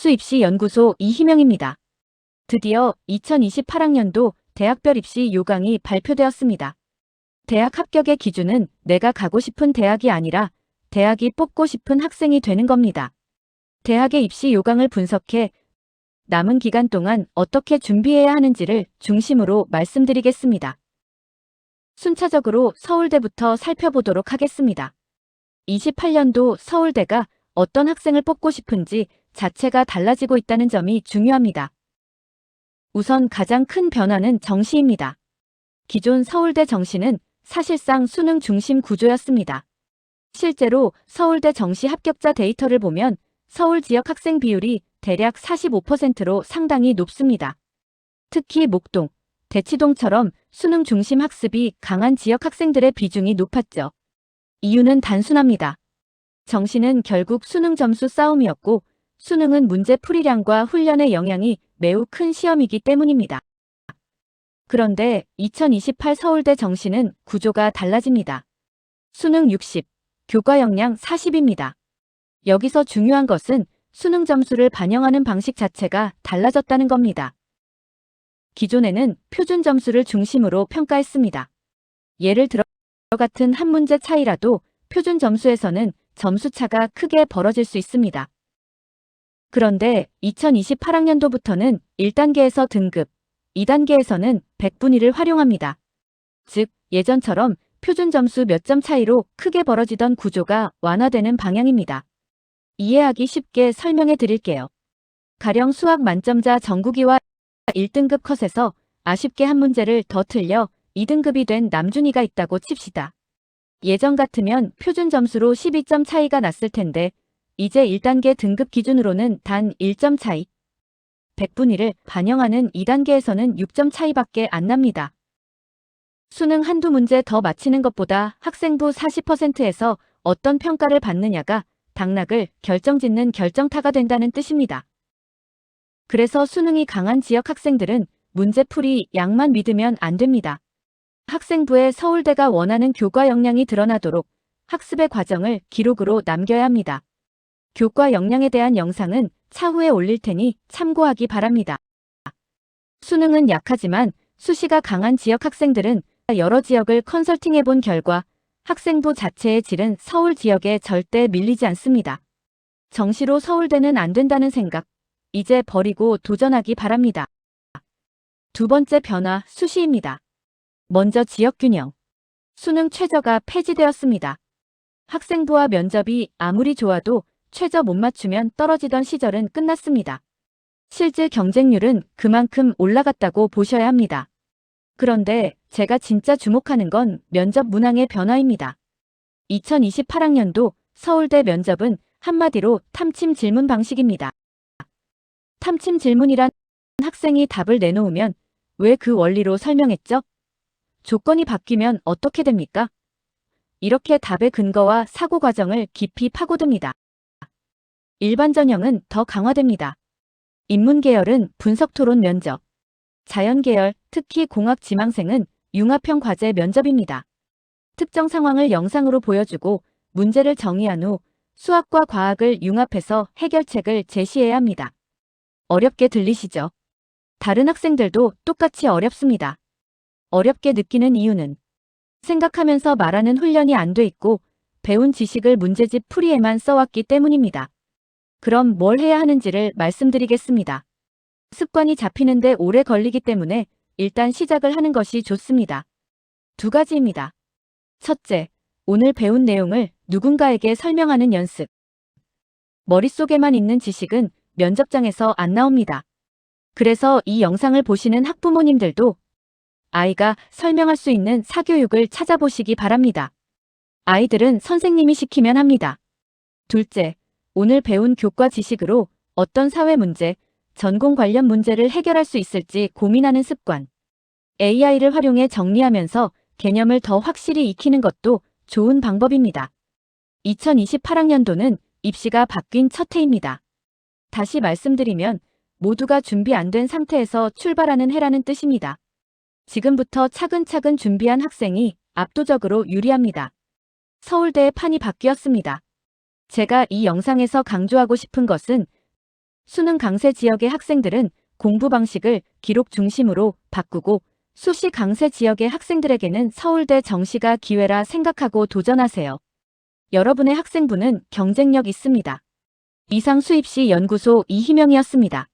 수입시 연구소 이희명입니다. 드디어 2028학년도 대학별 입시 요강이 발표되었습니다. 대학 합격의 기준은 내가 가고 싶은 대학이 아니라 대학이 뽑고 싶은 학생이 되는 겁니다. 대학의 입시 요강을 분석해 남은 기간 동안 어떻게 준비해야 하는지를 중심으로 말씀드리겠습니다. 순차적으로 서울대부터 살펴보도록 하겠습니다. 28년도 서울대가 어떤 학생을 뽑고 싶은지 자체가 달라지고 있다는 점이 중요합니다. 우선 가장 큰 변화는 정시입니다. 기존 서울대 정시는 사실상 수능 중심 구조였습니다. 실제로 서울대 정시 합격자 데이터를 보면 서울 지역 학생 비율이 대략 45%로 상당히 높습니다. 특히 목동, 대치동처럼 수능 중심 학습이 강한 지역 학생들의 비중이 높았죠. 이유는 단순합니다. 정시는 결국 수능 점수 싸움이었고 수능은 문제 풀이량과 훈련의 영향이 매우 큰 시험이기 때문입니다. 그런데 2028 서울대 정시는 구조가 달라집니다. 수능 60, 교과 역량 40입니다. 여기서 중요한 것은 수능 점수를 반영하는 방식 자체가 달라졌다는 겁니다. 기존에는 표준 점수를 중심으로 평가했습니다. 예를 들어 같은 한 문제 차이라도 표준 점수에서는 점수차가 크게 벌어질 수 있습니다. 그런데 2028학년도부터는 1단계에서 등급, 2단계에서는 100분위를 활용합니다. 즉, 예전처럼 표준 점수 몇 점 차이로 크게 벌어지던 구조가 완화되는 방향입니다. 이해하기 쉽게 설명해 드릴게요. 가령 수학 만점자 정국이와 1등급 컷에서 아쉽게 한 문제를 더 틀려 2등급이 된 남준이가 있다고 칩시다. 예전 같으면 표준 점수로 12점 차이가 났을 텐데 이제 1단계 등급 기준으로는 단 1점 차이, 100분위를 반영하는 2단계에서는 6점 차이밖에 안 납니다. 수능 한두 문제 더 맞히는 것보다 학생부 40%에서 어떤 평가를 받느냐가 당락을 결정짓는 결정타가 된다는 뜻입니다. 그래서 수능이 강한 지역 학생들은 문제풀이 양만 믿으면 안 됩니다. 학생부에 서울대가 원하는 교과 역량이 드러나도록 학습의 과정을 기록으로 남겨야 합니다. 교과 역량에 대한 영상은 차후에 올릴 테니 참고하기 바랍니다. 수능은 약하지만 수시가 강한 지역 학생들은 여러 지역을 컨설팅해본 결과 학생부 자체의 질은 서울 지역에 절대 밀리지 않습니다. 정시로 서울대는 안 된다는 생각, 이제 버리고 도전하기 바랍니다. 두 번째 변화, 수시입니다. 먼저 지역균형. 수능 최저가 폐지되었습니다. 학생부와 면접이 아무리 좋아도 최저 못 맞추면 떨어지던 시절은 끝났습니다. 실질 경쟁률은 그만큼 올라갔다고 보셔야 합니다. 그런데 제가 진짜 주목하는 건 면접 문항의 변화입니다. 2028학년도 서울대 면접은 한마디로 탐침 질문 방식입니다. 탐침 질문이란 학생이 답을 내놓으면 왜 그 원리로 설명했죠? 조건이 바뀌면 어떻게 됩니까? 이렇게 답의 근거와 사고 과정을 깊이 파고듭니다. 일반 전형은 더 강화됩니다. 인문계열은 분석토론 면접, 자연계열, 특히 공학 지망생은 융합형 과제 면접입니다. 특정 상황을 영상으로 보여주고 문제를 정의한 후 수학과 과학을 융합해서 해결책을 제시해야 합니다. 어렵게 들리시죠? 다른 학생들도 똑같이 어렵습니다. 어렵게 느끼는 이유는 생각하면서 말하는 훈련이 안 돼 있고 배운 지식을 문제집 풀이에만 써왔기 때문입니다. 그럼 뭘 해야 하는지를 말씀드리겠습니다. 습관이 잡히는데 오래 걸리기 때문에 일단 시작을 하는 것이 좋습니다. 두 가지입니다. 첫째, 오늘 배운 내용을 누군가에게 설명하는 연습. 머릿속에만 있는 지식은 면접장에서 안 나옵니다. 그래서 이 영상을 보시는 학부모님들도 아이가 설명할 수 있는 사교육을 찾아보시기 바랍니다. 아이들은 선생님이 시키면 합니다. 둘째, 오늘 배운 교과 지식으로 어떤 사회 문제, 전공 관련 문제를 해결할 수 있을지 고민하는 습관. AI를 활용해 정리하면서 개념을 더 확실히 익히는 것도 좋은 방법입니다. 2028학년도는 입시가 바뀐 첫 해입니다. 다시 말씀드리면 모두가 준비 안 된 상태에서 출발하는 해라는 뜻입니다. 지금부터 차근차근 준비한 학생이 압도적으로 유리합니다. 서울대의 판이 바뀌었습니다. 제가 이 영상에서 강조하고 싶은 것은 수능 강세 지역의 학생들은 공부 방식을 기록 중심으로 바꾸고 수시 강세 지역의 학생들에게는 서울대 정시가 기회라 생각하고 도전하세요. 여러분의 학생부는 경쟁력 있습니다. 이상 수입시 연구소 이희명이었습니다.